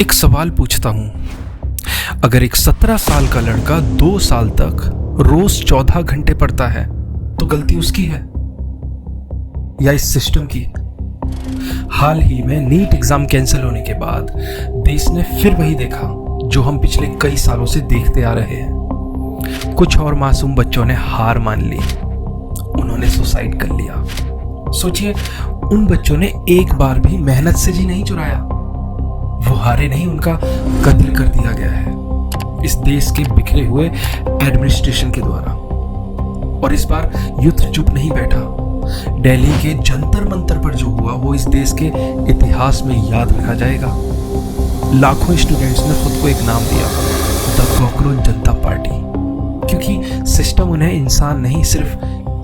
एक सवाल पूछता हूँ, अगर एक 17 साल का लड़का 2 साल तक रोज 14 घंटे पढ़ता है तो गलती उसकी है या इस सिस्टम की? हाल ही में नीट एग्जाम कैंसिल होने के बाद देश ने फिर वही देखा जो हम पिछले कई सालों से देखते आ रहे हैं। कुछ और मासूम बच्चों ने हार मान ली, उन्होंने सुसाइड कर लिया। सोचिए, उन बच्चों ने एक बार भी मेहनत से जी नहीं चुराया, वो हारे नहीं, उनका कत्ल कर दिया गया है इस देश के बिखरे हुए एडमिनिस्ट्रेशन के द्वारा। और इस बार युद्ध चुप नहीं बैठा। दिल्ली के जंतर मंतर पर जो हुआ वो इस देश के इतिहास में याद रखा जाएगा। लाखों स्टूडेंट्स ने खुद को एक नाम दिया, द कॉकरोच जनता पार्टी, क्योंकि सिस्टम उन्हें इंसान नहीं सिर्फ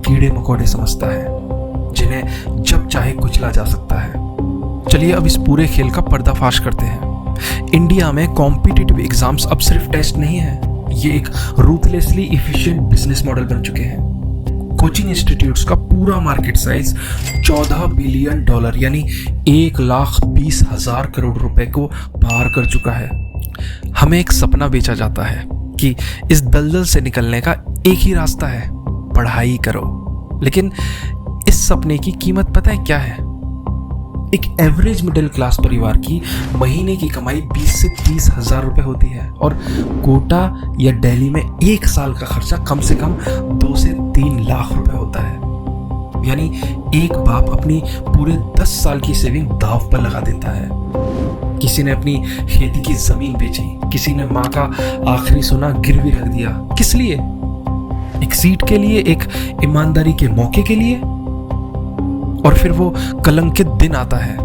कीड़े मकोड़े समझता है जिन्हें जब चाहे कुचला जा सकता है। चलिए अब इस पूरे खेल का पर्दाफाश करते हैं। इंडिया में कॉम्पिटिटिव एग्जाम्स अब सिर्फ टेस्ट नहीं है, ये एक रूथलेसली इफिशिएंट बिजनेस मॉडल बन चुके हैं। कोचिंग इंस्टीट्यूट्स का पूरा मार्केट साइज $14 बिलियन यानी 1,20,000 करोड़ रुपए को पार कर चुका है। हमें एक सपना बेचा जाता है कि इस दलदल से निकलने का एक ही रास्ता है, पढ़ाई करो। लेकिन इस सपने की कीमत पता है क्या है? एक एवरेज मिडिल क्लास परिवार की महीने की कमाई 20 से 30 हजार रुपए होती है और कोटा या दिल्ली में एक साल का खर्चा कम से कम 2 से 3 लाख रुपए होता है। यानी एक बाप अपनी पूरे 10 साल की सेविंग दांव पर लगा देता है। किसी ने अपनी खेती की जमीन बेची, किसी ने माँ का आखिरी सोना गिरवी रख दिया। किस लिए? एक सीट के लिए, एक ईमानदारी के मौके के लिए। और फिर वो कलंकित दिन आता है,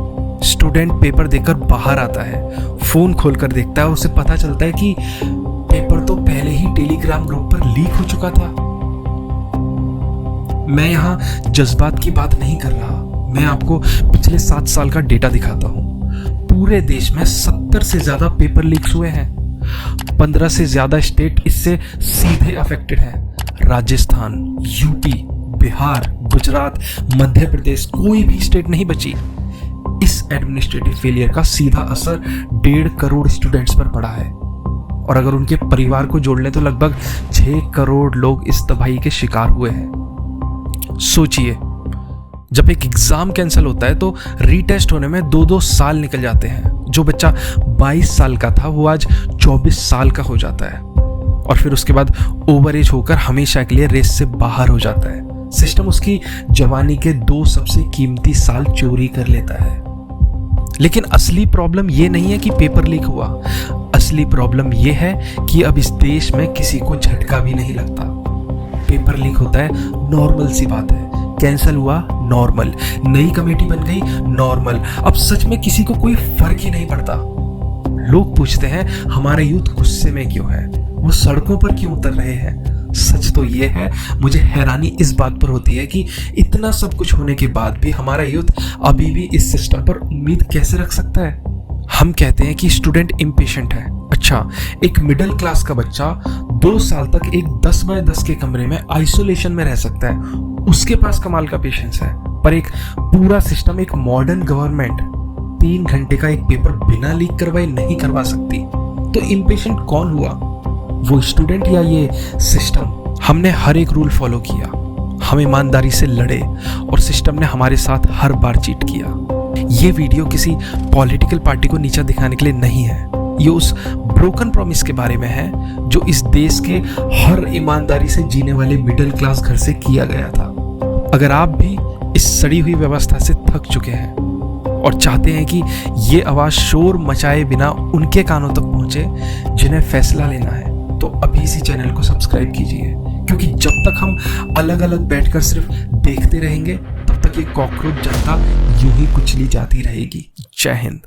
स्टूडेंट पेपर देकर बाहर आता है, फोन खोलकर देखता है, उसे पता चलता है कि पेपर तो पहले ही टेलीग्राम ग्रुप पर लीक हो चुका था। मैं यहाँ जज्बात की बात नहीं कर रहा, मैं आपको पिछले 7 साल का डेटा दिखाता हूँ। पूरे देश में 70 से ज्यादा पेपर लीक्स हुए हैं। 15 से ज्यादा स्टेट इससे सीधे अफेक्टेड हैं। राजस्थान, यूपी, बिहार, गुजरात, मध्य प्रदेश, कोई भी स्टेट नहीं बची। इस एडमिनिस्ट्रेटिव फेलियर का सीधा असर 1.5 करोड़ स्टूडेंट्स पर पड़ा है और अगर उनके परिवार को जोड़ लें तो लगभग 6 करोड़ लोग इस तबाही के शिकार हुए हैं। सोचिए, जब एक एग्जाम कैंसिल होता है तो रीटेस्ट होने में 2-2 साल निकल जाते हैं। जो बच्चा 22 साल का था वो आज 24 साल का हो जाता है और फिर उसके बाद ओवर एज होकर हमेशा के लिए रेस से बाहर हो जाता है। सिस्टम उसकी जवानी के 2 सबसे कीमती साल चोरी कर लेता है। लेकिन असली प्रॉब्लम ये नहीं है कि पेपर लीक हुआ, असली प्रॉब्लम ये है कि अब इस देश में किसी को झटका भी नहीं लगता। पेपर लीक होता है, नॉर्मल सी बात है। कैंसिल हुआ, नॉर्मल। नई कमेटी बन गई, नॉर्मल। अब सच में किसी को कोई फर्क ही नहीं पड़ता। लोग पूछते हैं हमारे यूथ गुस्से में क्यों है, वो सड़कों पर क्यों उतर रहे हैं। सच तो ये है, मुझे हैरानी इस बात पर होती है कि इतना सब कुछ होने के बाद भी हमारा यूथ अभी भी इस सिस्टम पर उम्मीद कैसे रख सकता है। हम कहते हैं कि स्टूडेंट इम्पेशेंट है। अच्छा, एक मिडिल क्लास का बच्चा 2 साल तक एक 10 बाय 10 के कमरे में आइसोलेशन में रह सकता है, उसके पास कमाल का पेशेंस है। पर एक पूरा सिस्टम, एक मॉडर्न गवर्नमेंट 3 घंटे का एक पेपर बिना लीक करवाए नहीं करवा सकती। तो इम्पेशेंट कौन हुआ, वो स्टूडेंट या ये सिस्टम? हमने हर एक रूल फॉलो किया, हम ईमानदारी से लड़े और सिस्टम ने हमारे साथ हर बार चीट किया। ये वीडियो किसी पॉलिटिकल पार्टी को नीचा दिखाने के लिए नहीं है, ये उस ब्रोकन प्रॉमिस के बारे में है जो इस देश के हर ईमानदारी से जीने वाले मिडिल क्लास घर से किया गया था। अगर आप भी इस सड़ी हुई व्यवस्था से थक चुके हैं और चाहते हैं कि ये आवाज शोर मचाए बिना उनके कानों तक पहुंचे जिन्हें फैसला लेना है, तो अभी इसी चैनल को सब्सक्राइब कीजिए, क्योंकि जब तक हम अलग अलग बैठकर सिर्फ देखते रहेंगे तब तक ये कॉकरोच जनता यूं ही कुचली जाती रहेगी। जय हिंद।